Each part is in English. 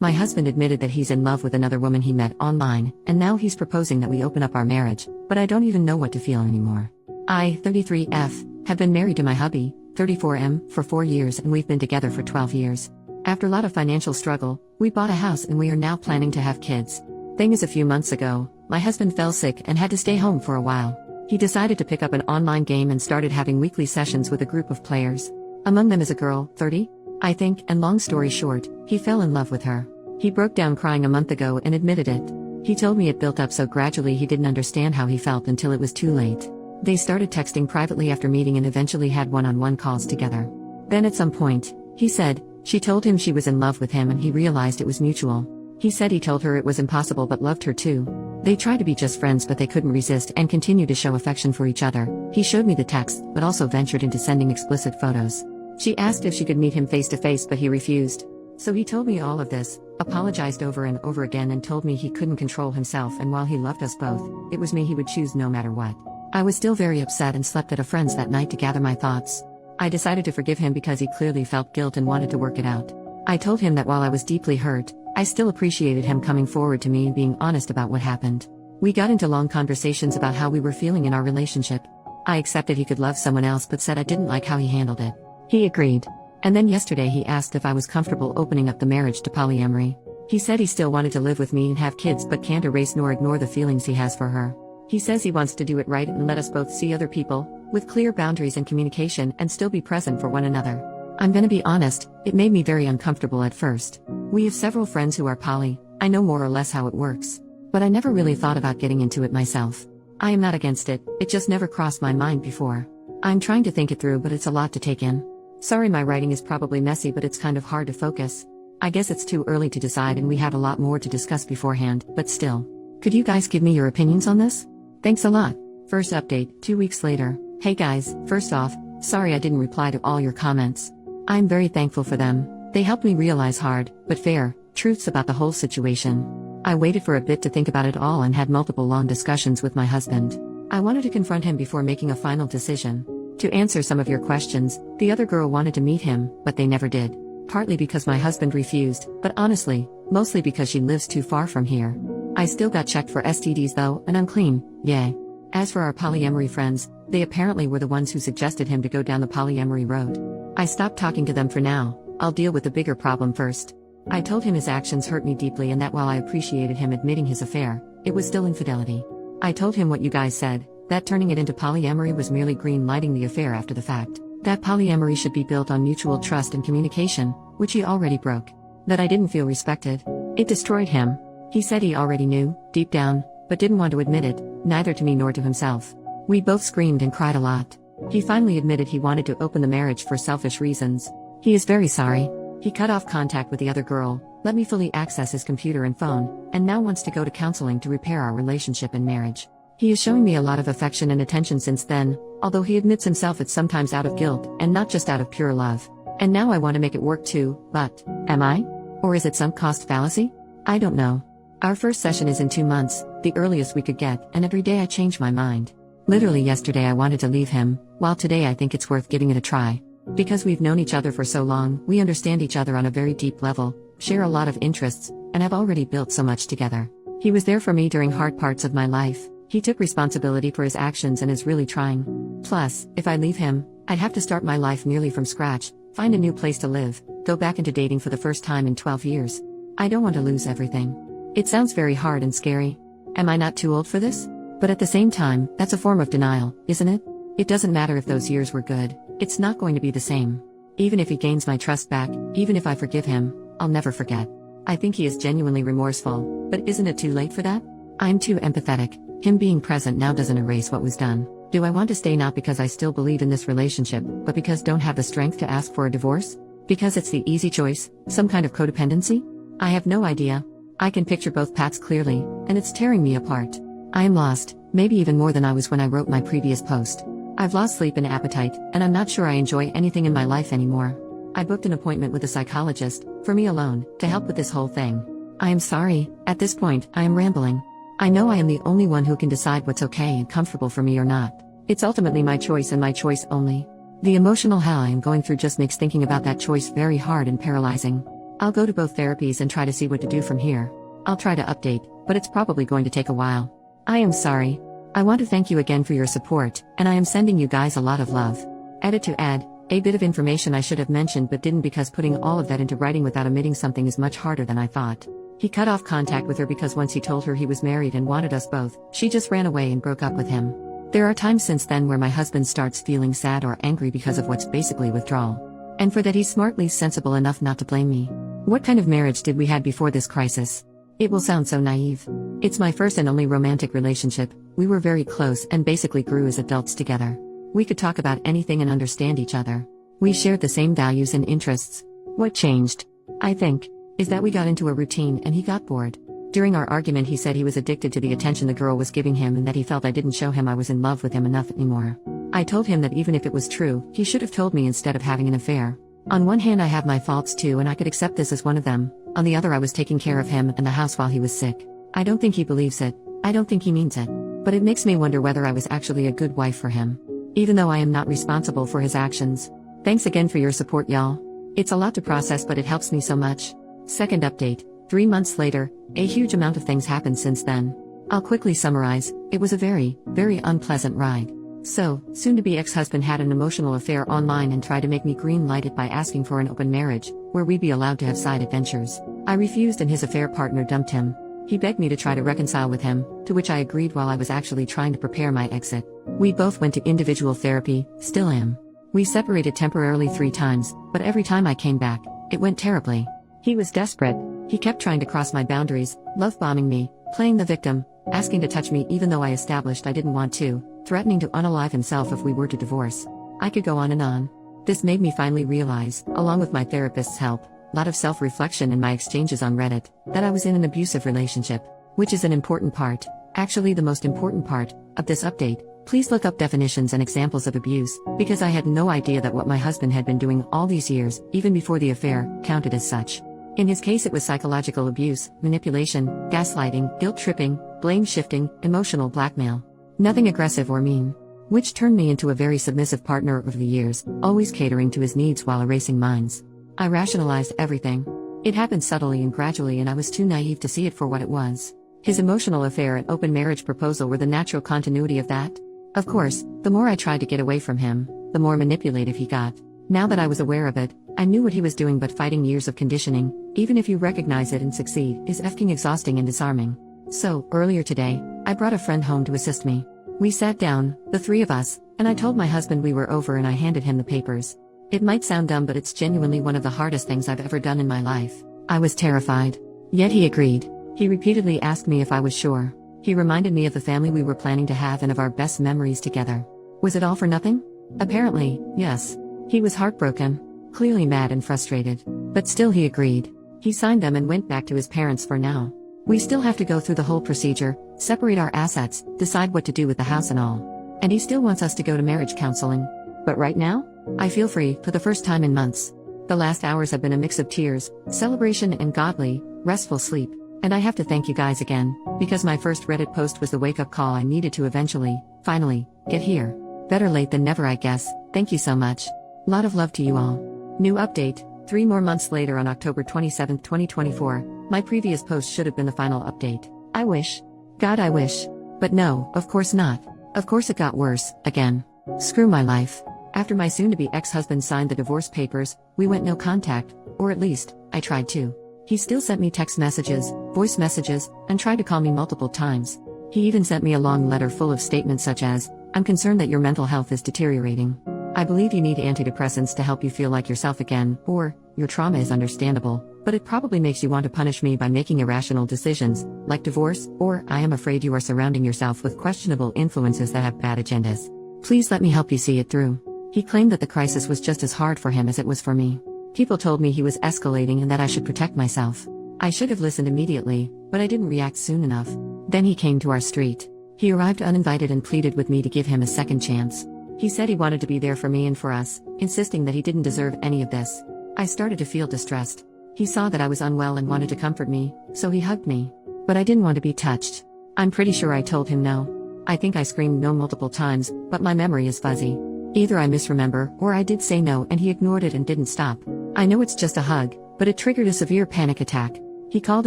My husband admitted that he's in love with another woman he met online, and now he's proposing that we open up our marriage, but I don't even know what to feel anymore. I, 33F, have been married to my hubby, 34M, for 4 years, and we've been together for 12 years. After a lot of financial struggle, we bought a house and we are now planning to have kids. Thing is, a few months ago, my husband fell sick and had to stay home for a while. He decided to pick up an online game and started having weekly sessions with a group of players. Among them is a girl, 30, I think, and long story short, he fell in love with her. He broke down crying a month ago and admitted it. He told me it built up so gradually he didn't understand how he felt until it was too late. They started texting privately after meeting and eventually had one-on-one calls together. Then at some point, he said, she told him she was in love with him and he realized it was mutual. He said he told her it was impossible but loved her too. They tried to be just friends but they couldn't resist and continued to show affection for each other. He showed me the text but also ventured into sending explicit photos. She asked if she could meet him face to face but he refused. So he told me all of this, apologized over and over again and told me he couldn't control himself, and while he loved us both, it was me he would choose no matter what. I was still very upset and slept at a friend's that night to gather my thoughts. I decided to forgive him because he clearly felt guilt and wanted to work it out. I told him that while I was deeply hurt, I still appreciated him coming forward to me and being honest about what happened. We got into long conversations about how we were feeling in our relationship. I accepted he could love someone else but said I didn't like how he handled it. He agreed. And then yesterday he asked if I was comfortable opening up the marriage to polyamory. He said he still wanted to live with me and have kids but can't erase nor ignore the feelings he has for her. He says he wants to do it right and let us both see other people, with clear boundaries and communication, and still be present for one another. I'm gonna be honest, it made me very uncomfortable at first. We have several friends who are poly, I know more or less how it works. But I never really thought about getting into it myself. I am not against it, it just never crossed my mind before. I'm trying to think it through but it's a lot to take in. Sorry my writing is probably messy but it's kind of hard to focus. I guess it's too early to decide and we have a lot more to discuss beforehand, but still. Could you guys give me your opinions on this? Thanks a lot. First update, 2 weeks later. Hey guys, first off, sorry I didn't reply to all your comments. I'm very thankful for them. They helped me realize hard, but fair, truths about the whole situation. I waited for a bit to think about it all and had multiple long discussions with my husband. I wanted to confront him before making a final decision. To answer some of your questions, the other girl wanted to meet him, but they never did. Partly because my husband refused, but honestly, mostly because she lives too far from here. I still got checked for STDs though, and I'm clean, yay. As for our polyamory friends, they apparently were the ones who suggested him to go down the polyamory road. I stopped talking to them for now, I'll deal with the bigger problem first. I told him his actions hurt me deeply and that while I appreciated him admitting his affair, it was still infidelity. I told him what you guys said, that turning it into polyamory was merely green-lighting the affair after the fact. That polyamory should be built on mutual trust and communication, which he already broke. That I didn't feel respected. It destroyed him. He said he already knew, deep down, but didn't want to admit it, neither to me nor to himself. We both screamed and cried a lot. He finally admitted he wanted to open the marriage for selfish reasons. He is very sorry. He cut off contact with the other girl, let me fully access his computer and phone, and now wants to go to counseling to repair our relationship and marriage. He is showing me a lot of affection and attention since then, although he admits himself it's sometimes out of guilt, and not just out of pure love. And now I want to make it work too, but, am I? Or is it sunk cost fallacy? I don't know. Our first session is in 2 months, the earliest we could get, and every day I change my mind. Literally yesterday I wanted to leave him, while today I think it's worth giving it a try. Because we've known each other for so long, we understand each other on a very deep level, share a lot of interests, and have already built so much together. He was there for me during hard parts of my life. He took responsibility for his actions and is really trying. Plus, if I leave him, I'd have to start my life nearly from scratch, find a new place to live, go back into dating for the first time in 12 years. I don't want to lose everything. It sounds very hard and scary. Am I not too old for this? But at the same time, that's a form of denial, isn't it? It doesn't matter if those years were good, it's not going to be the same. Even if he gains my trust back, even if I forgive him, I'll never forget. I think he is genuinely remorseful, but isn't it too late for that? I'm too empathetic. Him being present now doesn't erase what was done. Do I want to stay not because I still believe in this relationship, but because don't have the strength to ask for a divorce? Because it's the easy choice, some kind of codependency? I have no idea. I can picture both paths clearly, and it's tearing me apart. I am lost, maybe even more than I was when I wrote my previous post. I've lost sleep and appetite, and I'm not sure I enjoy anything in my life anymore. I booked an appointment with a psychologist, for me alone, to help with this whole thing. I am sorry, at this point, I am rambling. I know I am the only one who can decide what's okay and comfortable for me or not. It's ultimately my choice and my choice only. The emotional hell I am going through just makes thinking about that choice very hard and paralyzing. I'll go to both therapies and try to see what to do from here. I'll try to update, but it's probably going to take a while. I am sorry. I want to thank you again for your support, and I am sending you guys a lot of love. Edit to add, a bit of information I should have mentioned but didn't because putting all of that into writing without omitting something is much harder than I thought. He cut off contact with her because once he told her he was married and wanted us both, she just ran away and broke up with him. There are times since then where my husband starts feeling sad or angry because of what's basically withdrawal. And for that he's smartly sensible enough not to blame me. What kind of marriage did we had before this crisis? It will sound so naive. It's my first and only romantic relationship. We were very close and basically grew as adults together. We could talk about anything and understand each other. We shared the same values and interests. What changed, I think, is that we got into a routine and he got bored. During our argument he said he was addicted to the attention the girl was giving him and that he felt I didn't show him I was in love with him enough anymore. I told him that even if it was true, he should have told me instead of having an affair. On one hand I have my faults too and I could accept this as one of them, on the other I was taking care of him and the house while he was sick. I don't think he believes it, I don't think he means it. But it makes me wonder whether I was actually a good wife for him. Even though I am not responsible for his actions. Thanks again for your support y'all. It's a lot to process but it helps me so much. Second update, 3 months later, a huge amount of things happened since then. I'll quickly summarize, it was a very, very unpleasant ride. So, soon-to-be ex-husband had an emotional affair online and tried to make me green-light it by asking for an open marriage, where we'd be allowed to have side adventures. I refused and his affair partner dumped him. He begged me to try to reconcile with him, to which I agreed while I was actually trying to prepare my exit. We both went to individual therapy, still am. We separated temporarily 3 times, but every time I came back, it went terribly. He was desperate. He kept trying to cross my boundaries, love-bombing me, playing the victim, asking to touch me even though I established I didn't want to, threatening to unalive himself if we were to divorce. I could go on and on. This made me finally realize, along with my therapist's help, a lot of self-reflection in my exchanges on Reddit, that I was in an abusive relationship, which is an important part, actually the most important part, of this update. Please look up definitions and examples of abuse, because I had no idea that what my husband had been doing all these years, even before the affair, counted as such. In his case it was psychological abuse, manipulation, gaslighting, guilt-tripping, blame-shifting, emotional blackmail. Nothing aggressive or mean. Which turned me into a very submissive partner over the years, always catering to his needs while erasing mine. I rationalized everything. It happened subtly and gradually and I was too naive to see it for what it was. His emotional affair and open marriage proposal were the natural continuity of that. Of course, the more I tried to get away from him, the more manipulative he got. Now that I was aware of it, I knew what he was doing, but fighting years of conditioning, even if you recognize it and succeed, is effing exhausting and disarming. So, earlier today, I brought a friend home to assist me. We sat down, the 3 of us, and I told my husband we were over and I handed him the papers. It might sound dumb but it's genuinely one of the hardest things I've ever done in my life. I was terrified. Yet he agreed. He repeatedly asked me if I was sure. He reminded me of the family we were planning to have and of our best memories together. Was it all for nothing? Apparently, yes. He was heartbroken, clearly mad and frustrated. But still he agreed. He signed them and went back to his parents for now. We still have to go through the whole procedure, separate our assets, decide what to do with the house and all. And he still wants us to go to marriage counseling. But right now, I feel free, for the first time in months. The last hours have been a mix of tears, celebration and godly, restful sleep. And I have to thank you guys again, because my first Reddit post was the wake-up call I needed to eventually, finally, get here. Better late than never I guess. Thank you so much. Lot of love to you all. New update, 3 more months later on October 27, 2024, my previous post should have been the final update. I wish. God I wish. But no, of course not. Of course it got worse, again. Screw my life. After my soon-to-be ex-husband signed the divorce papers, we went no contact, or at least, I tried to. He still sent me text messages, voice messages, and tried to call me multiple times. He even sent me a long letter full of statements such as, "I'm concerned that your mental health is deteriorating. I believe you need antidepressants to help you feel like yourself again," or, "Your trauma is understandable, but it probably makes you want to punish me by making irrational decisions, like divorce," or, "I am afraid you are surrounding yourself with questionable influences that have bad agendas. Please let me help you see it through." He claimed that the crisis was just as hard for him as it was for me. People told me he was escalating and that I should protect myself. I should have listened immediately, but I didn't react soon enough. Then he came to our street. He arrived uninvited and pleaded with me to give him a second chance. He said he wanted to be there for me and for us, insisting that he didn't deserve any of this. I started to feel distressed. He saw that I was unwell and wanted to comfort me, so he hugged me. But I didn't want to be touched. I'm pretty sure I told him no. I think I screamed no multiple times, but my memory is fuzzy. Either I misremember, or I did say no and he ignored it and didn't stop. I know it's just a hug, but it triggered a severe panic attack. He called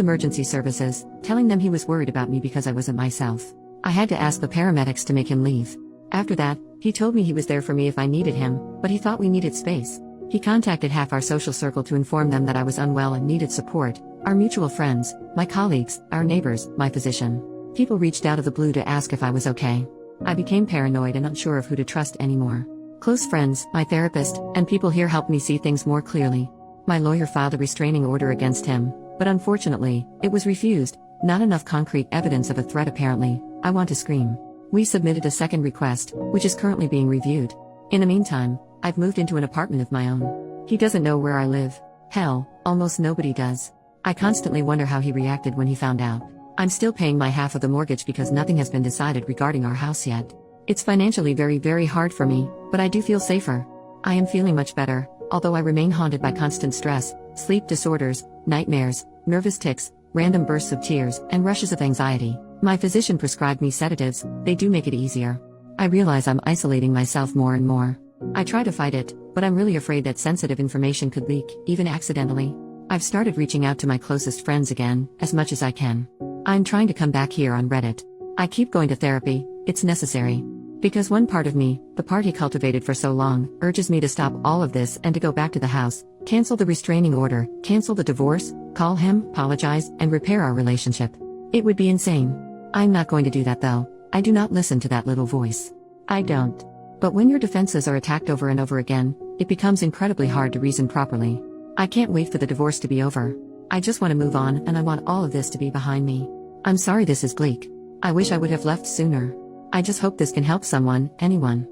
emergency services, telling them he was worried about me because I wasn't myself. I had to ask the paramedics to make him leave. After that, he told me he was there for me if I needed him, but he thought we needed space. He contacted half our social circle to inform them that I was unwell and needed support: our mutual friends, my colleagues, our neighbors, my physician. People reached out of the blue to ask if I was okay. I became paranoid and unsure of who to trust anymore. Close friends, my therapist, and people here helped me see things more clearly. My lawyer filed a restraining order against him, but unfortunately, it was refused. Not enough concrete evidence of a threat apparently. I want to scream. We submitted a second request, which is currently being reviewed. In the meantime, I've moved into an apartment of my own. He doesn't know where I live. Hell, almost nobody does. I constantly wonder how he reacted when he found out. I'm still paying my half of the mortgage because nothing has been decided regarding our house yet. It's financially very hard for me, but I do feel safer. I am feeling much better, although I remain haunted by constant stress, sleep disorders, nightmares, nervous tics, random bursts of tears, and rushes of anxiety. My physician prescribed me sedatives. They do make it easier. I realize I'm isolating myself more and more. I try to fight it, but I'm really afraid that sensitive information could leak, even accidentally. I've started reaching out to my closest friends again, as much as I can. I'm trying to come back here on Reddit. I keep going to therapy. It's necessary. Because one part of me, the part he cultivated for so long, urges me to stop all of this and to go back to the house, cancel the restraining order, cancel the divorce, call him, apologize, and repair our relationship. It would be insane. I'm not going to do that though. I do not listen to that little voice. I don't. But when your defenses are attacked over and over again, it becomes incredibly hard to reason properly. I can't wait for the divorce to be over. I just want to move on and I want all of this to be behind me. I'm sorry this is bleak. I wish I would have left sooner. I just hope this can help someone, anyone.